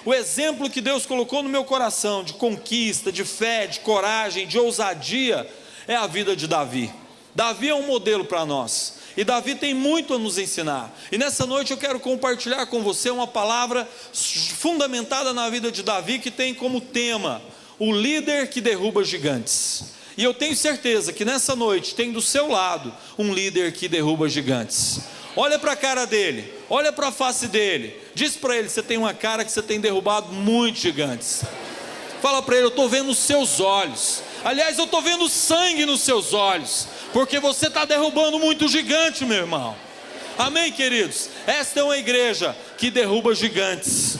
O exemplo que Deus colocou no meu coração, de conquista, de fé, de coragem, de ousadia, é a vida de Davi. Davi é um modelo para nós, e Davi tem muito a nos ensinar, e nessa noite eu quero compartilhar com você uma palavra fundamentada na vida de Davi, que tem como tema, o líder que derruba gigantes. E eu tenho certeza que nessa noite tem do seu lado um líder que derruba gigantes. Olha para a cara dele, olha para a face dele, diz para ele: você tem uma cara que você tem derrubado muitos gigantes. Fala para ele: eu estou vendo os seus olhos, aliás eu estou vendo sangue nos seus olhos, porque você está derrubando muito gigante, meu irmão. Amém, queridos? Esta é uma igreja que derruba gigantes.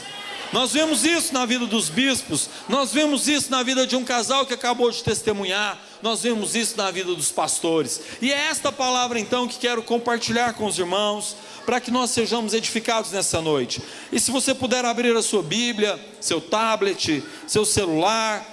Nós vemos isso na vida dos bispos, nós vemos isso na vida de um casal que acabou de testemunhar, nós vemos isso na vida dos pastores, e é esta palavra então que quero compartilhar com os irmãos, para que nós sejamos edificados nessa noite. E se você puder abrir a sua Bíblia, seu tablet, seu celular,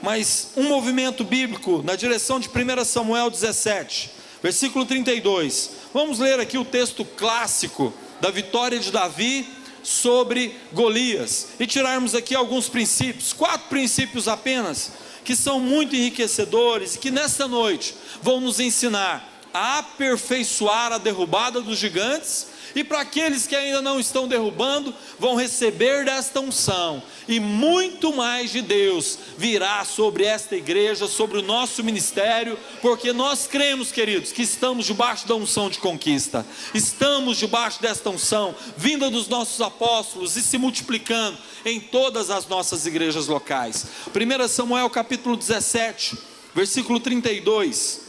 mas um movimento bíblico na direção de 1 Samuel 17, versículo 32, vamos ler aqui o texto clássico da vitória de Davi sobre Golias, e tirarmos aqui alguns princípios, 4 princípios apenas, que são muito enriquecedores, e que nesta noite vão nos ensinar a aperfeiçoar a derrubada dos gigantes, e para aqueles que ainda não estão derrubando, vão receber desta unção, e muito mais de Deus virá sobre esta igreja, sobre o nosso ministério, porque nós cremos, queridos, que estamos debaixo da unção de conquista, estamos debaixo desta unção, vinda dos nossos apóstolos e se multiplicando em todas as nossas igrejas locais. 1 Samuel capítulo 17, versículo 32,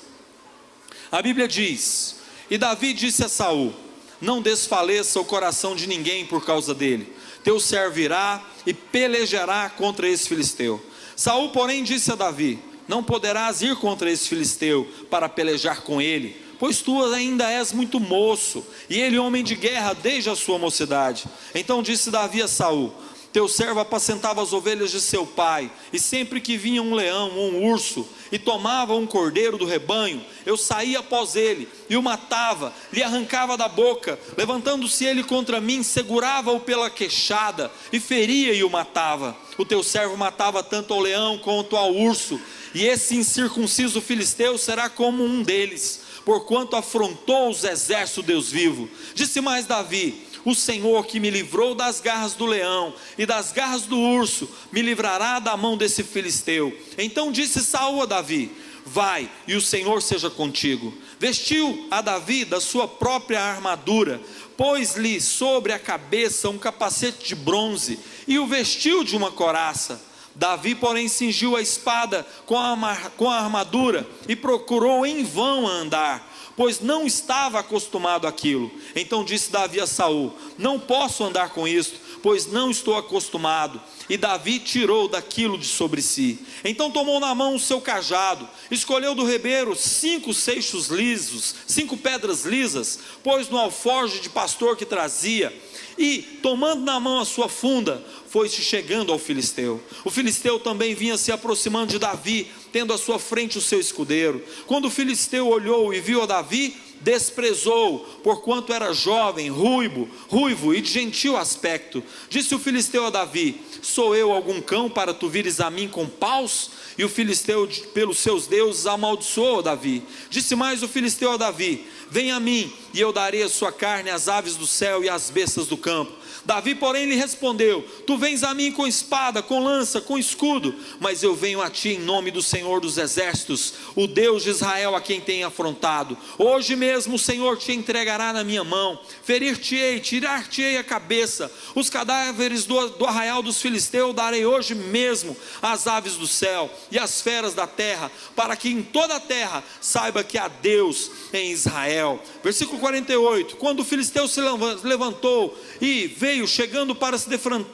a Bíblia diz: e Davi disse a Saul: não desfaleça o coração de ninguém por causa dele, teu servo irá e pelejará contra esse filisteu. Saul porém disse a Davi: não poderás ir contra esse filisteu para pelejar com ele, pois tu ainda és muito moço, e ele homem de guerra desde a sua mocidade. Então disse Davi a Saul: teu servo apacentava as ovelhas de seu pai, e sempre que vinha um leão ou um urso, e tomava um cordeiro do rebanho, eu saía após ele, e o matava, lhe arrancava da boca, levantando-se ele contra mim, segurava-o pela queixada, e feria e o matava. O teu servo matava tanto ao leão quanto ao urso, e esse incircunciso filisteu será como um deles, porquanto afrontou os exércitos do Deus vivo. Disse mais Davi: o Senhor que me livrou das garras do leão e das garras do urso, me livrará da mão desse filisteu. Então disse Saul a Davi: vai, e o Senhor seja contigo. Vestiu a Davi da sua própria armadura, pôs-lhe sobre a cabeça um capacete de bronze, e o vestiu de uma couraça. Davi porém cingiu a espada com a armadura, e procurou em vão andar, pois não estava acostumado àquilo. Então disse Davi a Saul: não posso andar com isto, pois não estou acostumado. E Davi tirou daquilo de sobre si. Então tomou na mão o seu cajado, escolheu do ribeiro 5 seixos lisos, 5 pedras lisas, pôs no alforje de pastor que trazia, e tomando na mão a sua funda, foi-se chegando ao filisteu. O filisteu também vinha se aproximando de Davi, tendo à sua frente o seu escudeiro. Quando o filisteu olhou e viu a Davi, desprezou, porquanto era jovem, ruivo e de gentil aspecto. Disse o filisteu a Davi: sou eu algum cão para tu vires a mim com paus? E o filisteu pelos seus deuses amaldiçoou a Davi. Disse mais o filisteu a Davi: vem a mim, e eu darei a sua carne às aves do céu e às bestas do campo. Davi porém lhe respondeu: tu vens a mim com espada, com lança, com escudo, mas eu venho a ti em nome do Senhor dos exércitos, o Deus de Israel, a quem tem afrontado. Hoje mesmo o Senhor te entregará na minha mão, ferir-te-ei, tirar-te-ei a cabeça. Os cadáveres do arraial dos filisteus darei hoje mesmo às aves do céu e às feras da terra, para que em toda a terra saiba que há Deus em Israel. Versículo 48, quando o filisteu se levantou e veio chegando para se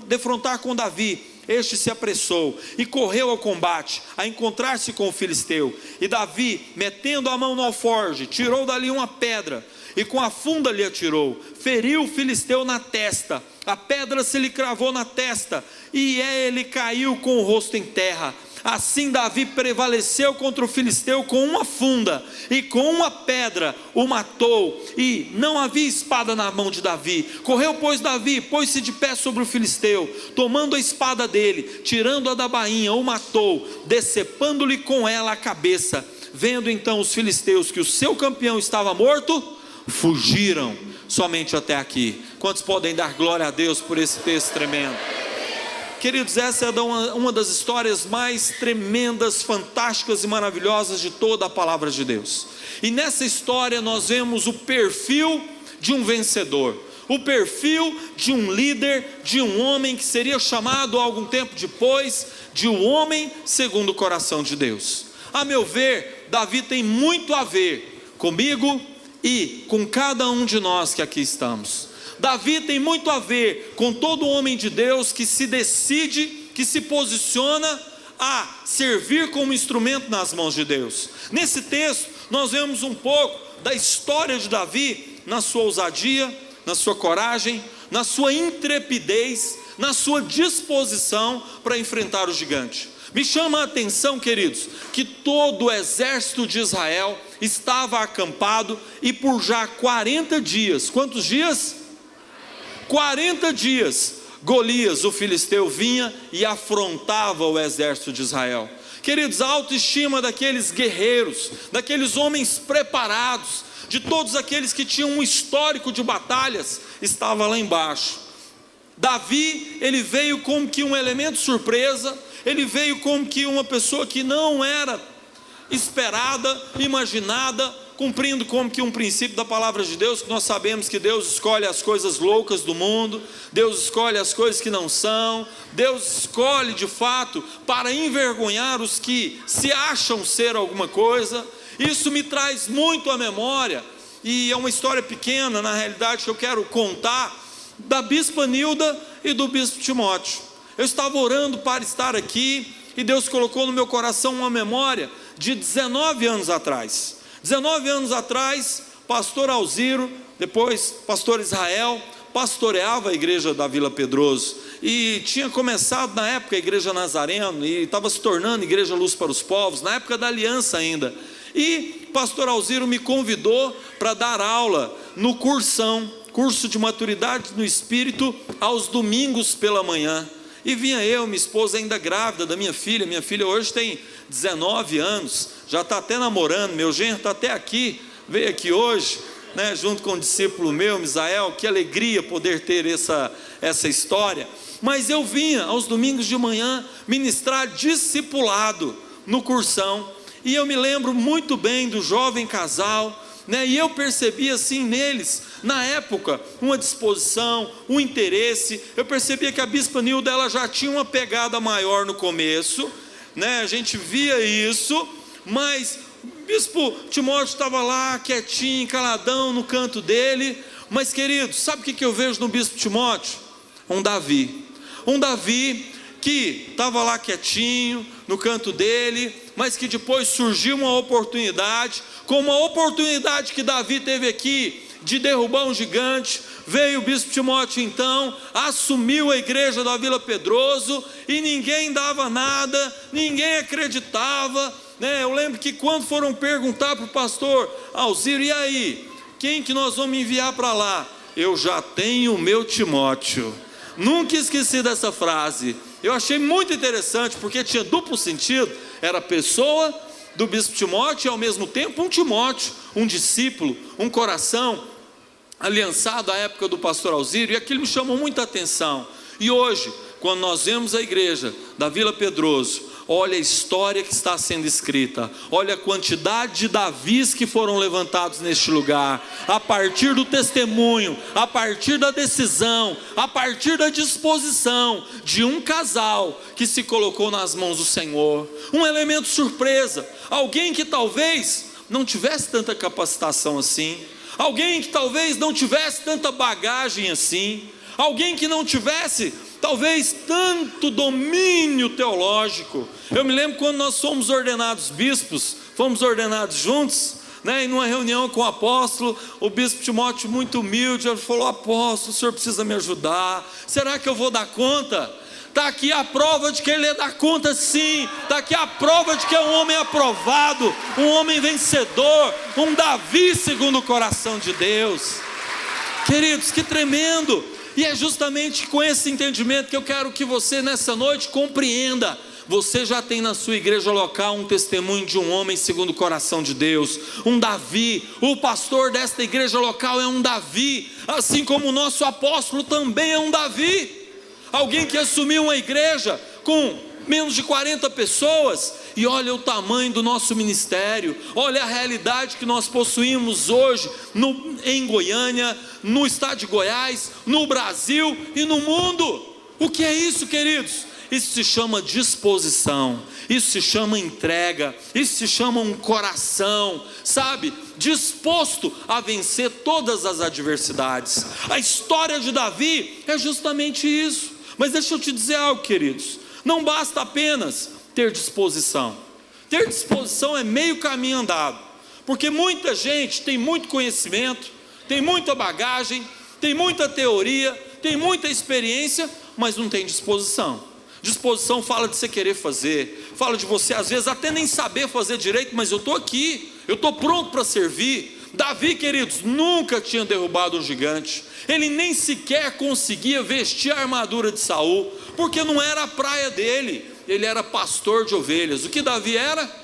defrontar com Davi, este se apressou e correu ao combate, a encontrar-se com o filisteu. E Davi, metendo a mão no alforje, tirou dali uma pedra, e com a funda lhe atirou, feriu o filisteu na testa, a pedra se lhe cravou na testa, e ele caiu com o rosto em terra. Assim Davi prevaleceu contra o filisteu com uma funda, e com uma pedra o matou, e não havia espada na mão de Davi. Correu, pois, Davi, pôs-se de pé sobre o filisteu, tomando a espada dele, tirando-a da bainha, o matou, decepando-lhe com ela a cabeça. Vendo então os filisteus que o seu campeão estava morto, fugiram. Somente até aqui. Quantos podem dar glória a Deus por esse texto tremendo? Queridos, essa é uma das histórias mais tremendas, fantásticas e maravilhosas de toda a palavra de Deus. E nessa história nós vemos o perfil de um vencedor, o perfil de um líder, de um homem que seria chamado algum tempo depois de um homem segundo o coração de Deus. A meu ver, Davi tem muito a ver comigo e com cada um de nós que aqui estamos. Davi tem muito a ver com todo homem de Deus que se decide, que se posiciona a servir como instrumento nas mãos de Deus. Nesse texto nós vemos um pouco da história de Davi, na sua ousadia, na sua coragem, na sua intrepidez, na sua disposição para enfrentar o gigante. Me chama a atenção, queridos, que todo o exército de Israel estava acampado, e por já 40 dias, quantos dias? 40 dias, Golias, o filisteu, vinha e afrontava o exército de Israel. Queridos, a autoestima daqueles guerreiros, daqueles homens preparados, de todos aqueles que tinham um histórico de batalhas, estava lá embaixo. Davi, ele veio como que um elemento surpresa, ele veio como que uma pessoa que não era esperada, imaginada, cumprindo como que um princípio da palavra de Deus, que nós sabemos que Deus escolhe as coisas loucas do mundo, Deus escolhe as coisas que não são, Deus escolhe de fato para envergonhar os que se acham ser alguma coisa. Isso me traz muito à memória, e é uma história pequena na realidade que eu quero contar, da bispa Nilda e do bispo Timóteo. Eu estava orando para estar aqui, e Deus colocou no meu coração uma memória de 19 anos atrás. 19 anos atrás, pastor Alziro, depois pastor Israel, pastoreava a igreja da Vila Pedroso, e tinha começado na época a igreja Nazareno, e estava se tornando igreja Luz para os Povos, na época da aliança ainda. E pastor Alziro me convidou para dar aula no curso de maturidade no Espírito, aos domingos pela manhã. E vinha eu, minha esposa ainda grávida da minha filha hoje tem 19 anos, já está até namorando, meu genro está até aqui, veio aqui hoje, né, junto com um discípulo meu, Misael. Que alegria poder ter essa história. Mas eu vinha aos domingos de manhã ministrar discipulado no cursão, e eu me lembro muito bem do jovem casal, né, e eu percebi assim neles, na época, uma disposição, um interesse. Eu percebia que a bispa Nilda, ela já tinha uma pegada maior no começo, né, a gente via isso, mas o bispo Timóteo estava lá, quietinho, caladão no canto dele. Mas queridos, sabe o que eu vejo no bispo Timóteo? Um Davi que estava lá quietinho, no canto dele, mas que depois surgiu uma oportunidade, como a oportunidade que Davi teve aqui, de derrubar um gigante. Veio o bispo Timóteo então, assumiu a igreja da Vila Pedroso, e ninguém dava nada, ninguém acreditava, né? Eu lembro que quando foram perguntar para o pastor Alziro, e aí, quem que nós vamos enviar para lá? Eu já tenho o meu Timóteo. Nunca esqueci dessa frase. Eu achei muito interessante, porque tinha duplo sentido. Era a pessoa do bispo Timóteo, e ao mesmo tempo um Timóteo, um discípulo, um coração aliançado à época do pastor Alziro, e aquilo me chamou muita atenção. E hoje, quando nós vemos a igreja da Vila Pedroso, olha a história que está sendo escrita, olha a quantidade de Davis que foram levantados neste lugar, a partir do testemunho, a partir da decisão, a partir da disposição de um casal que se colocou nas mãos do Senhor. Um elemento surpresa, alguém que talvez não tivesse tanta capacitação assim, alguém que talvez não tivesse tanta bagagem assim, alguém que não tivesse talvez tanto domínio teológico. Eu me lembro quando nós fomos ordenados bispos, fomos ordenados juntos, né, em uma reunião com o apóstolo, o bispo Timóteo, muito humilde, ele falou: apóstolo, o senhor precisa me ajudar, será que eu vou dar conta? Está aqui a prova de que ele dá conta, sim. Está aqui a prova de que é um homem aprovado, um homem vencedor, um Davi segundo o coração de Deus. Queridos, que tremendo! E é justamente com esse entendimento que eu quero que você nessa noite compreenda. Você já tem na sua igreja local um testemunho de um homem segundo o coração de Deus, um Davi. O pastor desta igreja local é um Davi, assim como o nosso apóstolo também é um Davi. Alguém que assumiu uma igreja com menos de 40 pessoas, e olha o tamanho do nosso ministério, olha a realidade que nós possuímos hoje, em Goiânia, no estado de Goiás, no Brasil e no mundo. O que é isso, queridos? Isso se chama disposição, isso se chama entrega, isso se chama um coração, sabe, disposto a vencer todas as adversidades. A história de Davi é justamente isso. Mas deixa eu te dizer algo, queridos, não basta apenas ter disposição. Ter disposição é meio caminho andado, porque muita gente tem muito conhecimento, tem muita bagagem, tem muita teoria, tem muita experiência, mas não tem disposição. Disposição fala de você querer fazer, fala de você às vezes até nem saber fazer direito, mas eu estou aqui, eu estou pronto para servir. Davi, queridos, nunca tinha derrubado um gigante, ele nem sequer conseguia vestir a armadura de Saul, porque não era a praia dele, ele era pastor de ovelhas. O que Davi era?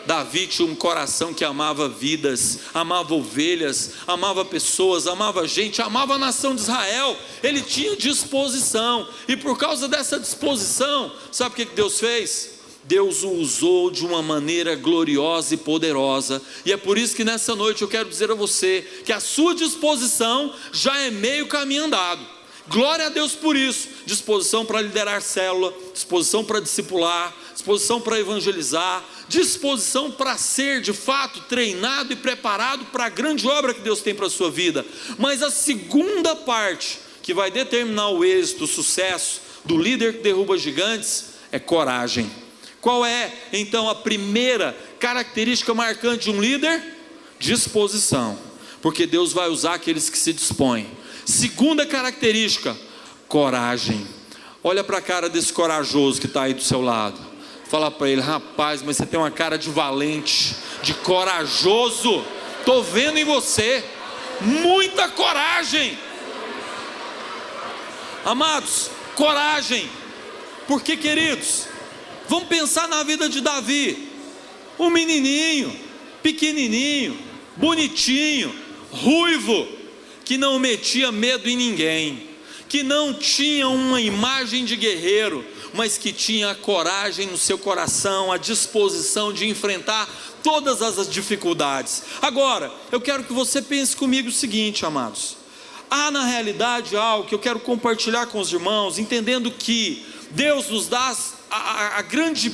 Davi tinha um coração que amava vidas, amava ovelhas, amava pessoas, amava gente, amava a nação de Israel. Ele tinha disposição, e por causa dessa disposição, sabe o que Deus fez? Deus o usou de uma maneira gloriosa e poderosa, e é por isso que nessa noite eu quero dizer a você, que a sua disposição já é meio caminho andado. Glória a Deus por isso. Disposição para liderar célula, disposição para discipular, disposição para evangelizar, disposição para ser de fato treinado e preparado para a grande obra que Deus tem para a sua vida. Mas a segunda parte, que vai determinar o êxito, o sucesso do líder que derruba gigantes, é coragem. Qual é então a primeira característica marcante de um líder? Disposição, porque Deus vai usar aqueles que se dispõem. Segunda característica, coragem. Olha para a cara desse corajoso que está aí do seu lado, fala para ele: rapaz, mas você tem uma cara de valente, de corajoso, estou vendo em você, muita coragem. Amados, coragem, porque queridos, vamos pensar na vida de Davi, um menininho, pequenininho, bonitinho, ruivo, que não metia medo em ninguém, que não tinha uma imagem de guerreiro, mas que tinha a coragem no seu coração, a disposição de enfrentar todas as dificuldades. Agora, eu quero que você pense comigo o seguinte, amados, há na realidade algo que eu quero compartilhar com os irmãos, entendendo que Deus nos dá a grande,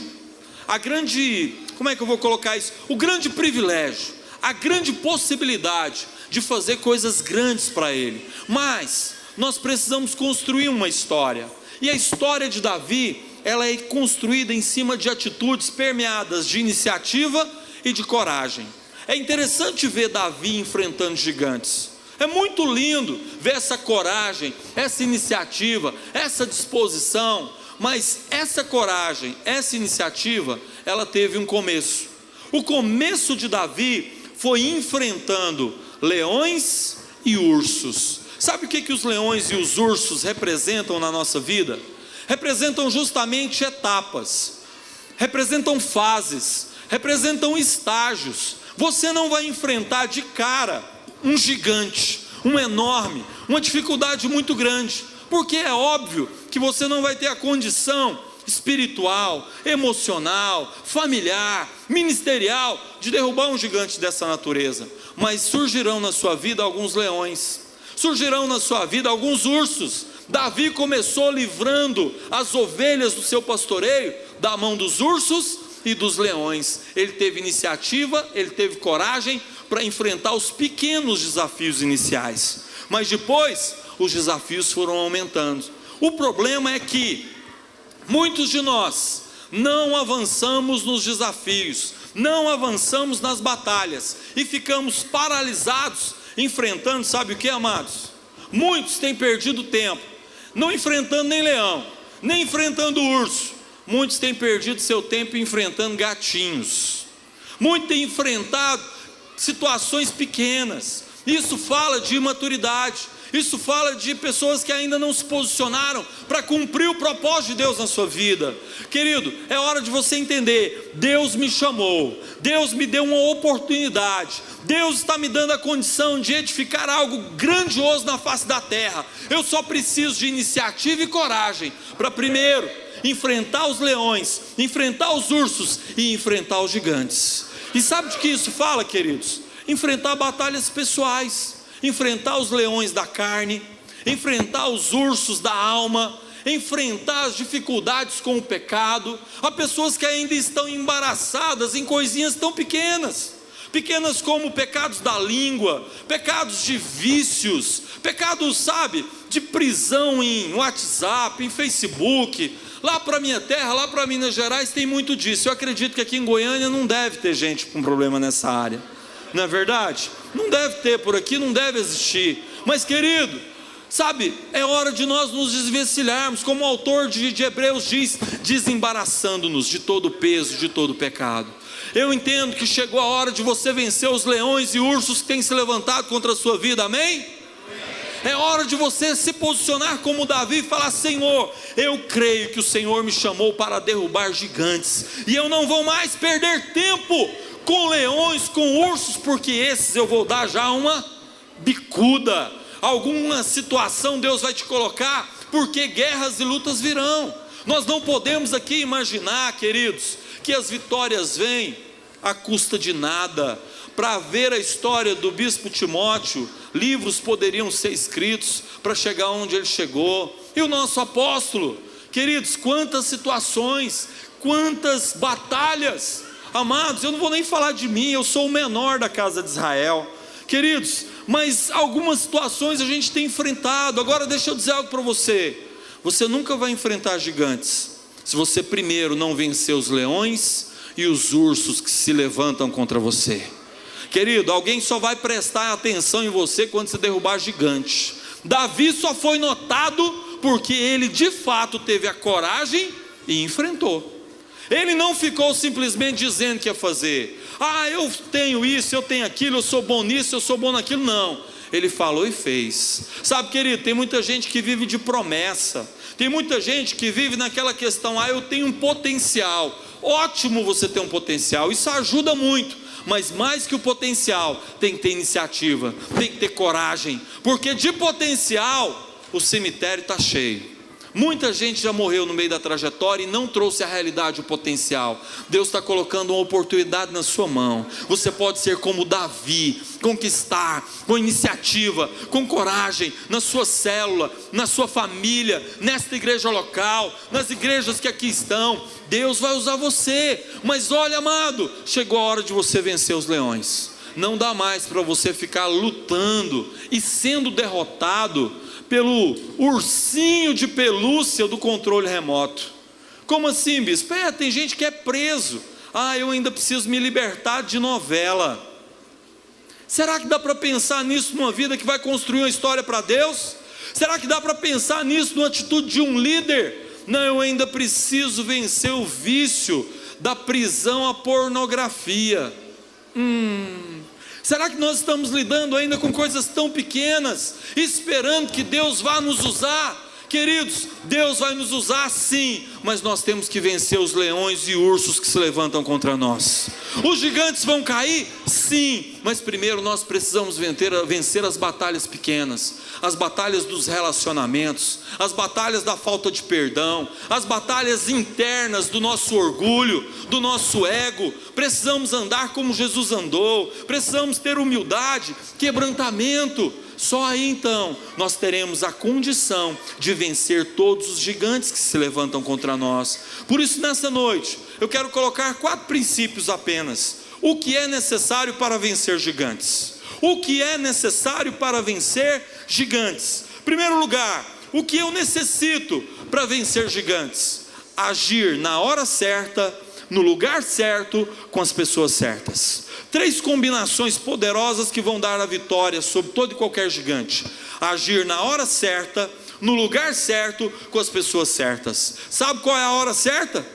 como é que eu vou colocar isso? O grande privilégio, a grande possibilidade de fazer coisas grandes para Ele, mas nós precisamos construir uma história, e a história de Davi, ela é construída em cima de atitudes permeadas de iniciativa e de coragem. É interessante ver Davi enfrentando gigantes, é muito lindo ver essa coragem, essa iniciativa, essa disposição, mas essa coragem, essa iniciativa, ela teve um começo. O começo de Davi foi enfrentando leões e ursos. Sabe o que os leões e os ursos representam na nossa vida? Representam justamente etapas, representam fases, representam estágios. Você não vai enfrentar de cara um gigante, um enorme, uma dificuldade muito grande, porque é óbvio que você não vai ter a condição espiritual, emocional, familiar, ministerial, de derrubar um gigante dessa natureza. Mas surgirão na sua vida alguns leões, surgirão na sua vida alguns ursos. Davi começou livrando as ovelhas do seu pastoreio da mão dos ursos e dos leões. Ele teve iniciativa, ele teve coragem para enfrentar os pequenos desafios iniciais, mas depois os desafios foram aumentando. O problema é que muitos de nós não avançamos nos desafios, não avançamos nas batalhas e ficamos paralisados enfrentando, sabe o que, amados? Muitos têm perdido tempo não enfrentando nem leão, nem enfrentando urso. Muitos têm perdido seu tempo enfrentando gatinhos. Muitos têm enfrentado situações pequenas. Isso fala de imaturidade. Isso fala de pessoas que ainda não se posicionaram para cumprir o propósito de Deus na sua vida. Querido, é hora de você entender: Deus me chamou, Deus me deu uma oportunidade, Deus está me dando a condição de edificar algo grandioso na face da terra. Eu só preciso de iniciativa e coragem para primeiro enfrentar os leões, enfrentar os ursos e enfrentar os gigantes. E sabe de que isso fala, queridos? Enfrentar batalhas pessoais, enfrentar os leões da carne, enfrentar os ursos da alma, enfrentar as dificuldades com o pecado. Há pessoas que ainda estão embaraçadas em coisinhas tão pequenas como pecados da língua, pecados de vícios, pecados, sabe, de prisão em WhatsApp, em Facebook. Lá para a minha terra, lá para Minas Gerais tem muito disso. Eu acredito que aqui em Goiânia não deve ter gente com problema nessa área, não é verdade? Não deve ter por aqui, não deve existir. Mas, querido, sabe, é hora de nós nos desvencilharmos, como o autor de Hebreus diz, desembaraçando-nos de todo o peso, de todo o pecado. Eu entendo que chegou a hora de você vencer os leões e ursos que têm se levantado contra a sua vida, amém? É hora de você se posicionar como Davi e falar: Senhor, eu creio que o Senhor me chamou para derrubar gigantes, e eu não vou mais perder tempo com leões, com ursos, porque esses eu vou dar já uma bicuda. Alguma situação Deus vai te colocar, porque guerras e lutas virão. Nós não podemos aqui imaginar, queridos, que as vitórias vêm à custa de nada. Para ver a história do bispo Timóteo, livros poderiam ser escritos para chegar onde ele chegou. E o nosso apóstolo, queridos, quantas situações, quantas batalhas. Amados, eu não vou nem falar de mim, eu sou o menor da casa de Israel, queridos, mas algumas situações a gente tem enfrentado. Agora deixa eu dizer algo para você: você nunca vai enfrentar gigantes se você primeiro não vencer os leões e os ursos que se levantam contra você. Querido, alguém só vai prestar atenção em você quando você derrubar gigante. Davi só foi notado porque ele de fato teve a coragem e enfrentou. Ele não ficou simplesmente dizendo que ia fazer: ah, eu tenho isso, eu tenho aquilo, eu sou bom nisso, eu sou bom naquilo. Não, ele falou e fez. Sabe, querido, tem muita gente que vive de promessa. Tem muita gente que vive naquela questão: ah, eu tenho um potencial. Ótimo você ter um potencial, isso ajuda muito. Mas mais que o potencial, tem que ter iniciativa, tem que ter coragem. Porque de potencial, o cemitério está cheio. Muita gente já morreu no meio da trajetória e não trouxe à realidade o potencial. Deus está colocando uma oportunidade na sua mão. Você pode ser como Davi, conquistar com iniciativa, com coragem, na sua célula, na sua família, nesta igreja local, nas igrejas que aqui estão. Deus vai usar você. Mas olha, amado, chegou a hora de você vencer os leões. Não dá mais para você ficar lutando e sendo derrotado pelo ursinho de pelúcia do controle remoto. Como assim, bispo? Tem gente que é preso. Ah, eu ainda preciso me libertar de novela. Será que dá para pensar nisso numa vida que vai construir uma história para Deus? Será que dá para pensar nisso numa atitude de um líder? Não, eu ainda preciso vencer o vício da prisão à pornografia. Será que nós estamos lidando ainda com coisas tão pequenas, esperando que Deus vá nos usar? Queridos, Deus vai nos usar sim, mas nós temos que vencer os leões e ursos que se levantam contra nós. Os gigantes vão cair? Sim, mas primeiro nós precisamos vencer as batalhas pequenas, as batalhas dos relacionamentos, as batalhas da falta de perdão, as batalhas internas do nosso orgulho, do nosso ego. Precisamos andar como Jesus andou, precisamos ter humildade, quebrantamento. Só aí então nós teremos a condição de vencer todos os gigantes que se levantam contra nós. Por isso, nessa noite eu quero colocar 4 princípios apenas. O que é necessário para vencer gigantes? O que é necessário para vencer gigantes? Em primeiro lugar, o que eu necessito para vencer gigantes? Agir na hora certa, no lugar certo, com as pessoas certas. 3 combinações poderosas que vão dar a vitória sobre todo e qualquer gigante: agir na hora certa, no lugar certo, com as pessoas certas. Sabe qual é a hora certa?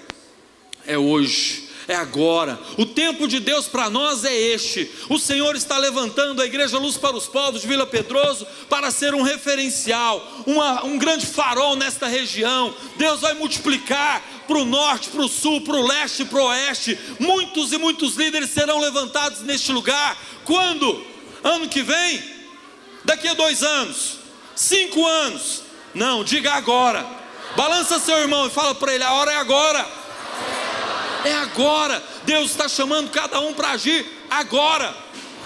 É hoje, é agora. O tempo de Deus para nós é este. O Senhor está levantando a Igreja Luz para os Povos de Vila Pedroso para ser um referencial, um grande farol nesta região. Deus vai multiplicar para o norte, para o sul, para o leste, para o oeste. Muitos e muitos líderes serão levantados neste lugar. Quando? Ano que vem? Daqui a 2 anos? 5 anos? Não, diga agora. Balança seu irmão e fala para ele: a hora é agora. É agora. Deus está chamando cada um para agir agora.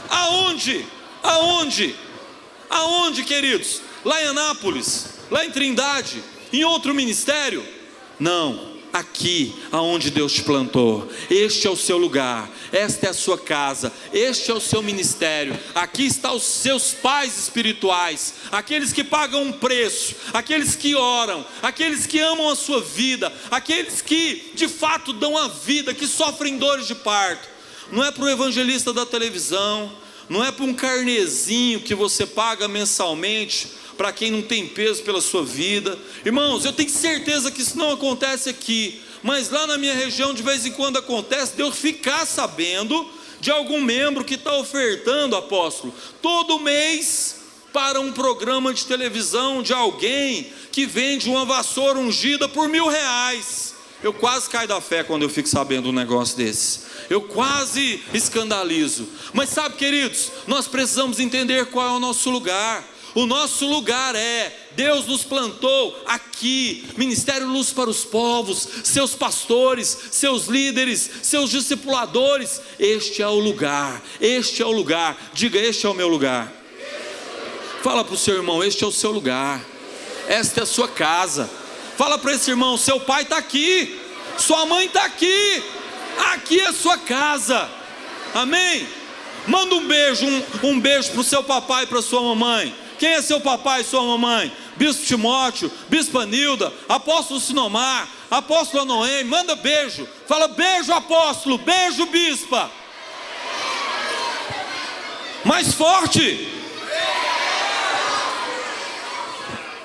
Aonde? Aonde? Aonde, queridos? Lá em Anápolis, lá em Trindade, em outro ministério? Não, aqui aonde Deus te plantou. Este é o seu lugar, esta é a sua casa, este é o seu ministério. Aqui estão os seus pais espirituais, aqueles que pagam um preço, aqueles que oram, aqueles que amam a sua vida, aqueles que de fato dão a vida, que sofrem dores de parto. Não é para o evangelista da televisão, não é para um carnezinho que você paga mensalmente, para quem não tem peso pela sua vida. Irmãos, eu tenho certeza que isso não acontece aqui, mas lá na minha região de vez em quando acontece, de eu ficar sabendo de algum membro que está ofertando, apóstolo, todo mês para um programa de televisão de alguém que vende uma vassoura ungida por R$1.000. Eu quase caio da fé quando eu fico sabendo um negócio desse. Eu quase escandalizo. Mas sabe, queridos, nós precisamos entender qual é o nosso lugar. O nosso lugar é, Deus nos plantou aqui, Ministério Luz para os Povos, seus pastores, seus líderes, seus discipuladores. Este é o lugar, este é o lugar. Diga: este é o meu lugar. Fala para o seu irmão: este é o seu lugar, esta é a sua casa. Fala para esse irmão: seu pai está aqui, sua mãe está aqui, aqui é a sua casa. Amém? Manda um beijo para o seu papai e para a sua mamãe. Quem é seu papai e sua mamãe? Bispo Timóteo, Bispa Nilda, Apóstolo Sinomar, Apóstolo Noemi. Manda beijo. Fala: beijo, apóstolo, beijo, bispa. Mais forte.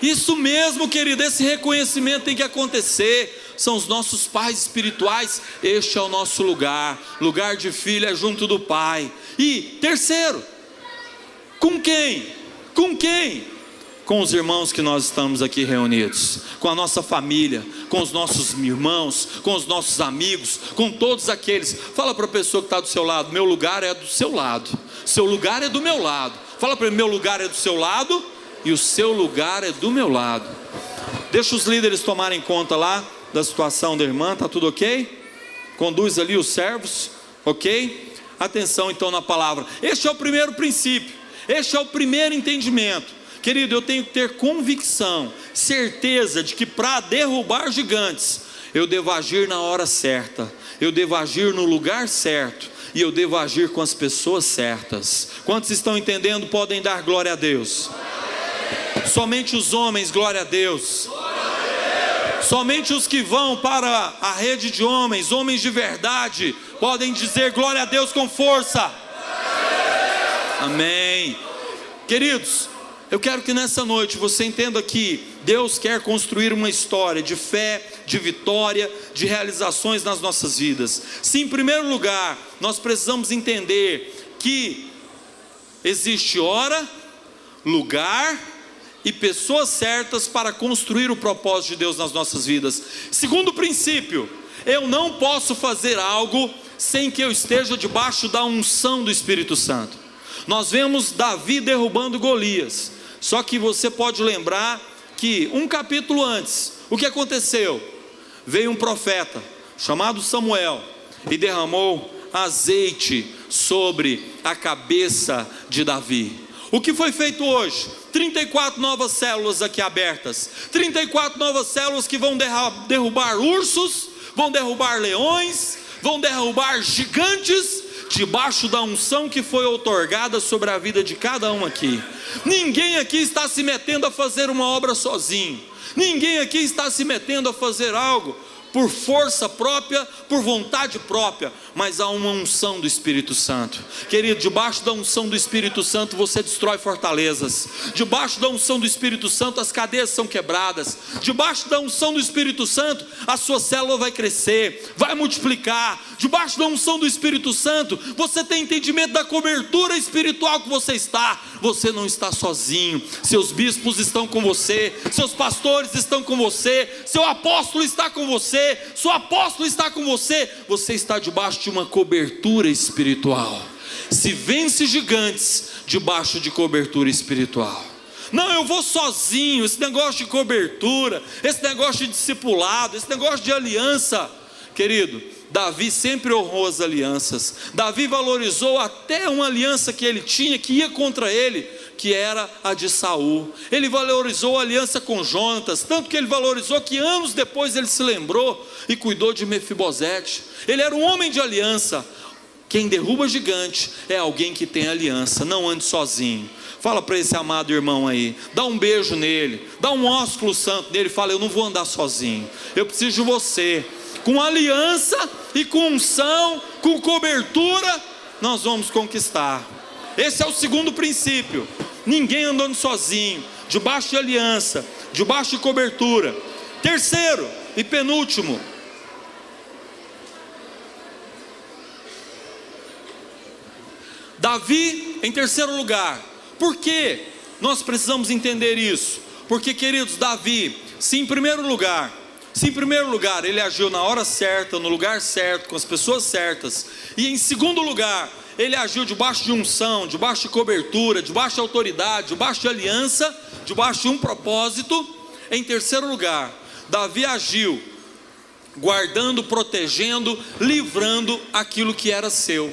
Isso mesmo, querido, esse reconhecimento tem que acontecer. São os nossos pais espirituais. Este é o nosso lugar. Lugar de filho é junto do pai. E terceiro, com quem? Com quem? Com os irmãos que nós estamos aqui reunidos, com a nossa família, com os nossos irmãos, com os nossos amigos, com todos aqueles. Fala para a pessoa que está do seu lado: meu lugar é do seu lado, seu lugar é do meu lado. Fala para ele: meu lugar é do seu lado e o seu lugar é do meu lado. Deixa os líderes tomarem conta lá da situação da irmã, está tudo ok? Conduz ali os servos, ok? Atenção então na palavra. Este é o primeiro princípio, este é o primeiro entendimento. Querido, eu tenho que ter convicção, certeza de que para derrubar gigantes, eu devo agir na hora certa, eu devo agir no lugar certo, e eu devo agir com as pessoas certas. Quantos estão entendendo? Podem dar glória a Deus. Somente os homens, glória a Deus. Somente os que vão para a rede de homens, homens de verdade, podem dizer glória a Deus com força. Amém. Queridos, eu quero que nessa noite você entenda que Deus quer construir uma história de fé, de vitória, de realizações nas nossas vidas. Se em primeiro lugar nós precisamos entender que existe hora, lugar e pessoas certas para construir o propósito de Deus nas nossas vidas. Segundo princípio, eu não posso fazer algo sem que eu esteja debaixo da unção do Espírito Santo. Nós vemos Davi derrubando Golias, só que você pode lembrar que um capítulo antes, o que aconteceu? Veio um profeta chamado Samuel e derramou azeite sobre a cabeça de Davi. O que foi feito hoje? 34 novas células aqui abertas, 34 novas células que vão derrubar ursos, vão derrubar leões, vão derrubar gigantes, debaixo da unção que foi outorgada sobre a vida de cada um aqui. Ninguém aqui está se metendo a fazer uma obra sozinho, ninguém aqui está se metendo a fazer algo por força própria, por vontade própria, mas há uma unção do Espírito Santo. Querido, debaixo da unção do Espírito Santo você destrói fortalezas. Debaixo da unção do Espírito Santo as cadeias são quebradas. Debaixo da unção do Espírito Santo a sua célula vai crescer, vai multiplicar. Debaixo da unção do Espírito Santo você tem entendimento da cobertura espiritual que você está. Você não está sozinho, seus bispos estão com você, seus pastores estão com você, seu apóstolo está com você, seu apóstolo está com você. Você está debaixo de uma cobertura espiritual. Se vence gigantes debaixo de cobertura espiritual. Não, eu vou sozinho. Esse negócio de cobertura, esse negócio de discipulado, esse negócio de aliança, querido, Davi sempre honrou as alianças. Davi valorizou até uma aliança que ele tinha, que ia contra ele, que era a de Saul. Ele valorizou a aliança com Jonatas, tanto que ele valorizou que anos depois ele se lembrou e cuidou de Mefibosete. Ele era um homem de aliança. Quem derruba gigante é alguém que tem aliança. Não ande sozinho. Fala para esse amado irmão aí, dá um beijo nele, dá um ósculo santo nele, fala: eu não vou andar sozinho, eu preciso de você. Com aliança e com unção, com cobertura, nós vamos conquistar. Esse é o segundo princípio. Ninguém andando sozinho, debaixo de aliança, debaixo de cobertura. Terceiro e penúltimo, Davi em terceiro lugar. Por que nós precisamos entender isso? Porque, queridos, Davi, se em primeiro lugar ele agiu na hora certa, no lugar certo, com as pessoas certas, e em segundo lugar ele agiu debaixo de unção, debaixo de cobertura, debaixo de autoridade, debaixo de aliança, debaixo de um propósito. Em terceiro lugar, Davi agiu guardando, protegendo, livrando aquilo que era seu.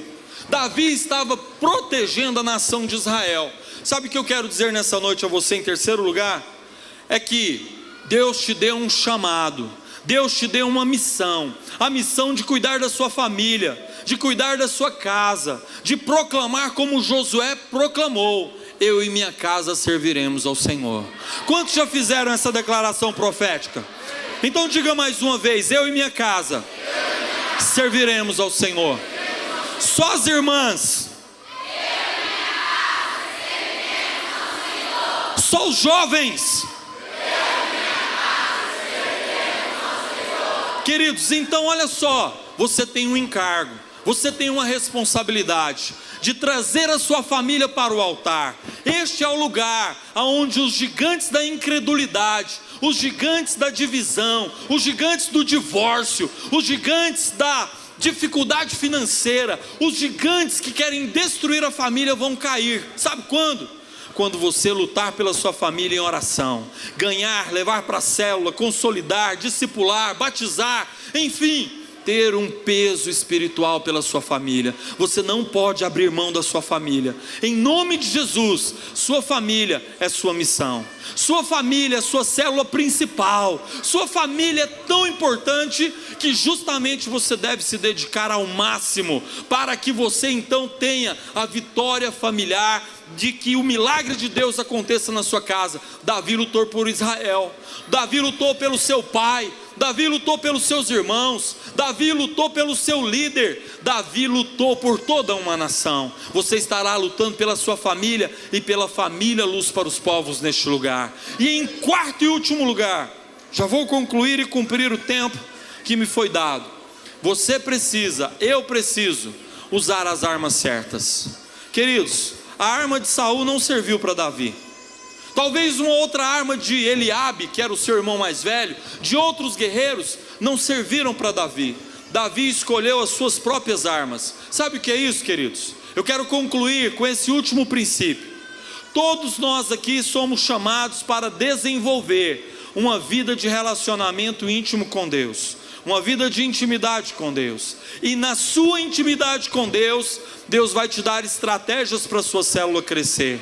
Davi estava protegendo a nação de Israel. Sabe o que eu quero dizer nessa noite a você em terceiro lugar? É que Deus te deu um chamado, Deus te deu uma missão, a missão de cuidar da sua família, de cuidar da sua casa, de proclamar como Josué proclamou: eu e minha casa serviremos ao Senhor. Quantos já fizeram essa declaração profética? Então diga mais uma vez: eu e minha casa serviremos ao Senhor. Só as irmãs, só os jovens. Queridos, então olha só, você tem um encargo, você tem uma responsabilidade de trazer a sua família para o altar. Este é o lugar onde os gigantes da incredulidade, os gigantes da divisão, os gigantes do divórcio, os gigantes da dificuldade financeira, os gigantes que querem destruir a família vão cair. Sabe quando? Quando você lutar pela sua família em oração, ganhar, levar para a célula, consolidar, discipular, batizar, enfim, ter um peso espiritual pela sua família. Você não pode abrir mão da sua família. Em nome de Jesus, sua família é sua missão. Sua família é sua célula principal. Sua família é tão importante que justamente você deve se dedicar ao máximo para que você então tenha a vitória familiar, de que o milagre de Deus aconteça na sua casa. Davi lutou por Israel, Davi lutou pelo seu pai, Davi lutou pelos seus irmãos, Davi lutou pelo seu líder, Davi lutou por toda uma nação. Você estará lutando pela sua família e pela família Luz para os Povos neste lugar. E em quarto e último lugar, já vou concluir e cumprir o tempo que me foi dado. Você precisa, eu preciso usar as armas certas. Queridos, a arma de Saul não serviu para Davi. Talvez uma outra arma de Eliabe, que era o seu irmão mais velho, de outros guerreiros, não serviram para Davi. Davi escolheu as suas próprias armas. Sabe o que é isso, queridos? Eu quero concluir com esse último princípio. Todos nós aqui somos chamados para desenvolver uma vida de relacionamento íntimo com Deus, uma vida de intimidade com Deus. E na sua intimidade com Deus, Deus vai te dar estratégias para a sua célula crescer.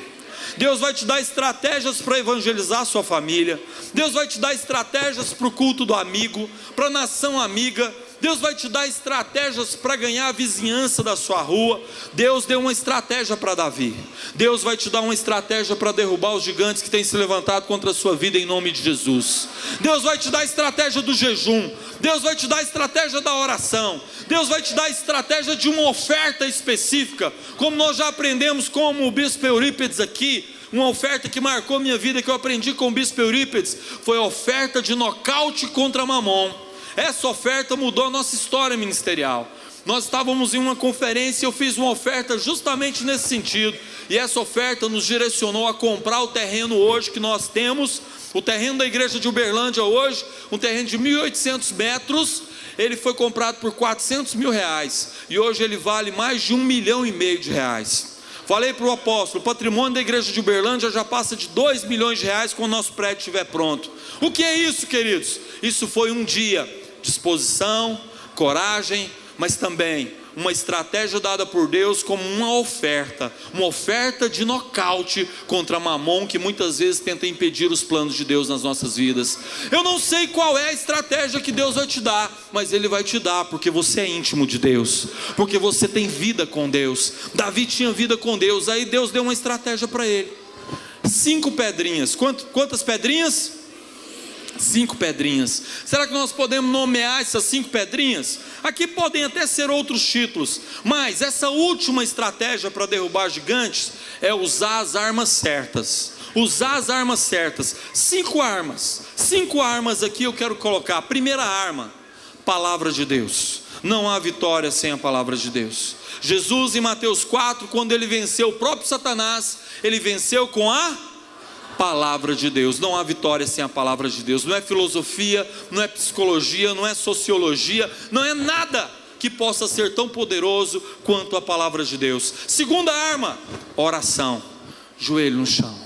Deus vai te dar estratégias para evangelizar a sua família. Deus vai te dar estratégias para o culto do amigo, para a nação amiga. Deus vai te dar estratégias para ganhar a vizinhança da sua rua. Deus deu uma estratégia para Davi. Deus vai te dar uma estratégia para derrubar os gigantes que têm se levantado contra a sua vida em nome de Jesus. Deus vai te dar a estratégia do jejum. Deus vai te dar a estratégia da oração. Deus vai te dar a estratégia de uma oferta específica, como nós já aprendemos com o bispo Eurípides aqui. Uma oferta que marcou minha vida, que eu aprendi com o bispo Eurípides, foi a oferta de nocaute contra Mamon. Essa oferta mudou a nossa história ministerial. Nós estávamos em uma conferência e eu fiz uma oferta justamente nesse sentido, e essa oferta nos direcionou a comprar o terreno hoje que nós temos, o terreno da igreja de Uberlândia hoje, um terreno de 1.800 metros, ele foi comprado por R$400 mil, e hoje ele vale mais de R$1,5 milhão de reais. Falei para o apóstolo, o patrimônio da igreja de Uberlândia já passa de R$2 milhões quando o nosso prédio estiver pronto. O que é isso, queridos? Isso foi um dia, disposição, coragem, mas também uma estratégia dada por Deus como uma oferta de nocaute contra Mamon, que muitas vezes tenta impedir os planos de Deus nas nossas vidas. Eu não sei qual é a estratégia que Deus vai te dar, mas Ele vai te dar, porque você é íntimo de Deus, porque você tem vida com Deus. Davi tinha vida com Deus, aí Deus deu uma estratégia para ele. 5 pedrinhas, quantas pedrinhas? 5 pedrinhas. Será que nós podemos nomear essas 5 pedrinhas? Aqui podem até ser outros títulos, mas essa última estratégia para derrubar gigantes é usar as armas certas. Usar as armas certas. 5 armas aqui eu quero colocar. Primeira arma, palavra de Deus. Não há vitória sem a palavra de Deus. Jesus em Mateus 4, quando ele venceu o próprio Satanás, ele venceu com a palavra de Deus. Não há vitória sem a palavra de Deus. Não é filosofia, não é psicologia, não é sociologia, não é nada que possa ser tão poderoso quanto a palavra de Deus. Segunda arma, oração. Joelho no chão,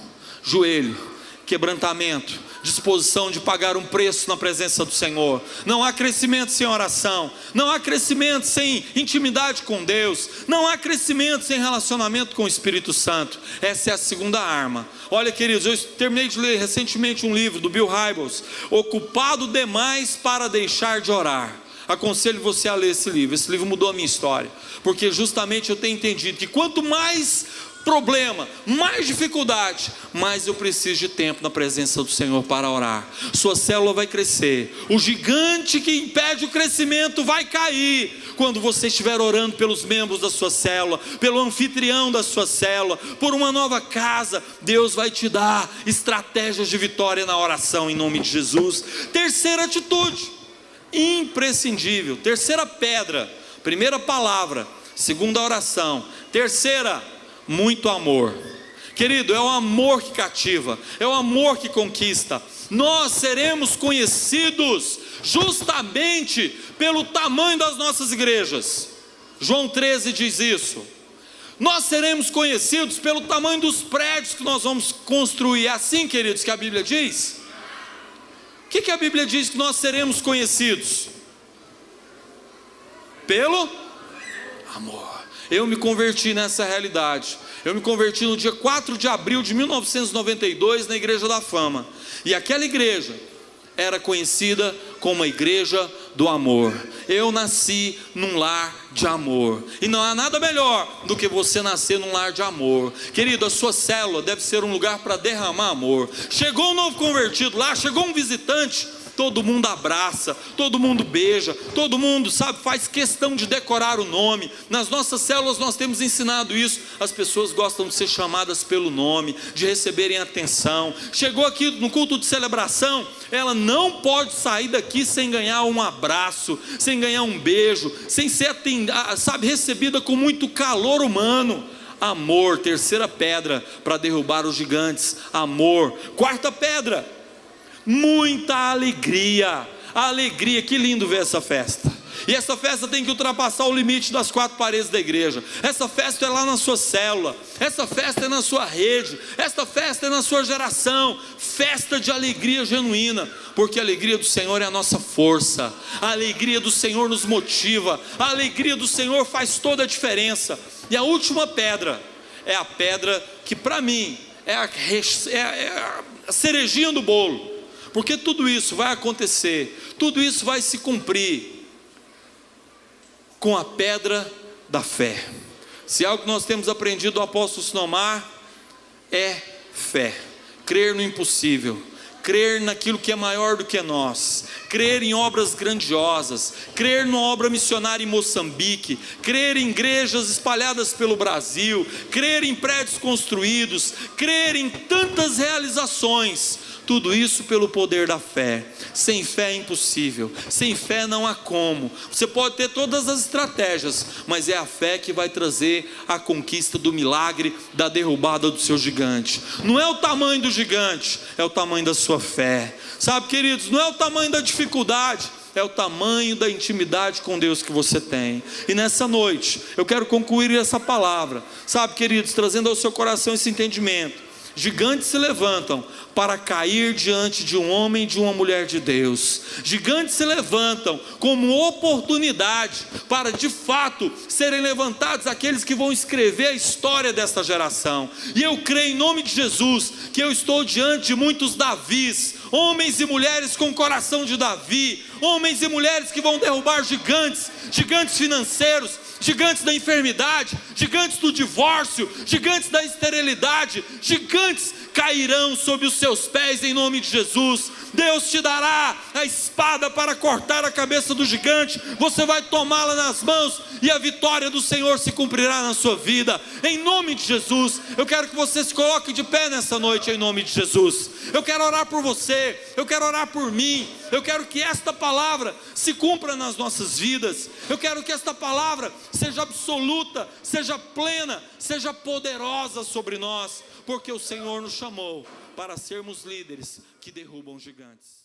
joelho, quebrantamento, disposição de pagar um preço na presença do Senhor. Não há crescimento sem oração, não há crescimento sem intimidade com Deus, não há crescimento sem relacionamento com o Espírito Santo. Essa é a segunda arma. Olha, queridos, eu terminei de ler recentemente um livro do Bill Hybels, Ocupado Demais para Deixar de Orar. Aconselho você a ler esse livro mudou a minha história, porque justamente eu tenho entendido que quanto mais problema, mais dificuldade, mais eu preciso de tempo na presença do Senhor para orar. Sua célula vai crescer, o gigante que impede o crescimento vai cair quando você estiver orando pelos membros da sua célula, pelo anfitrião da sua célula, por uma nova casa. Deus vai te dar estratégias de vitória na oração em nome de Jesus. Terceira atitude, imprescindível. Terceira pedra, primeira palavra, segunda oração, terceira, muito amor. Querido, é o amor que cativa, é o amor que conquista. Nós seremos conhecidos justamente pelo tamanho das nossas igrejas. João 13 diz isso. Nós seremos conhecidos pelo tamanho dos prédios que nós vamos construir. É assim, queridos, que a Bíblia diz? O que a Bíblia diz que nós seremos conhecidos? Pelo amor. Eu me converti nessa realidade. Eu me converti no dia 4 de abril de 1992 na Igreja da Fama. E aquela igreja era conhecida como a igreja do amor. Eu nasci num lar de amor. E não há nada melhor do que você nascer num lar de amor. Querido, a sua célula deve ser um lugar para derramar amor. Chegou um novo convertido lá, chegou um visitante, todo mundo abraça, todo mundo beija, todo mundo, faz questão de decorar o nome. Nas nossas células nós temos ensinado isso. As pessoas gostam de ser chamadas pelo nome, de receberem atenção. Chegou aqui no culto de celebração, ela não pode sair daqui sem ganhar um abraço, sem ganhar um beijo, sem ser recebida com muito calor humano. Amor, terceira pedra para derrubar os gigantes, amor. Quarta pedra, muita alegria. Alegria, que lindo ver essa festa. E essa festa tem que ultrapassar o limite das 4 paredes da igreja. Essa festa é lá na sua célula, essa festa é na sua rede, essa festa é na sua geração. Festa de alegria genuína, porque a alegria do Senhor é a nossa força. A alegria do Senhor nos motiva, a alegria do Senhor faz toda a diferença. E a última pedra é a pedra que para mim é a cerejinha do bolo, porque tudo isso vai acontecer, tudo isso vai se cumprir com a pedra da fé. Se algo que nós temos aprendido do apóstolo Sinomar é fé, crer no impossível, crer naquilo que é maior do que nós, crer em obras grandiosas, crer numa obra missionária em Moçambique, crer em igrejas espalhadas pelo Brasil, crer em prédios construídos, crer em tantas realizações. Tudo isso pelo poder da fé. Sem fé é impossível, sem fé não há como. Você pode ter todas as estratégias, mas é a fé que vai trazer a conquista do milagre, da derrubada do seu gigante. Não é o tamanho do gigante, é o tamanho da sua fé. Sabe, queridos, não é o tamanho da dificuldade, é o tamanho da intimidade com Deus que você tem. E nessa noite, eu quero concluir essa palavra, sabe, queridos, trazendo ao seu coração esse entendimento. Gigantes se levantam para cair diante de um homem e de uma mulher de Deus. Gigantes se levantam como oportunidade para de fato serem levantados aqueles que vão escrever a história desta geração. E eu creio em nome de Jesus que eu estou diante de muitos Davis, homens e mulheres com o coração de Davi, homens e mulheres que vão derrubar gigantes, gigantes financeiros, gigantes da enfermidade, gigantes do divórcio, gigantes da esterilidade, gigantes cairão sob os seus pés em nome de Jesus. Deus te dará a espada para cortar a cabeça do gigante, você vai tomá-la nas mãos e a vitória do Senhor se cumprirá na sua vida, em nome de Jesus. Eu quero que você se coloque de pé nessa noite em nome de Jesus. Eu quero orar por você, eu quero orar por mim, eu quero que esta palavra se cumpra nas nossas vidas, eu quero que esta palavra seja absoluta, seja plena, seja poderosa sobre nós, porque o Senhor nos chamou para sermos líderes que derrubam gigantes.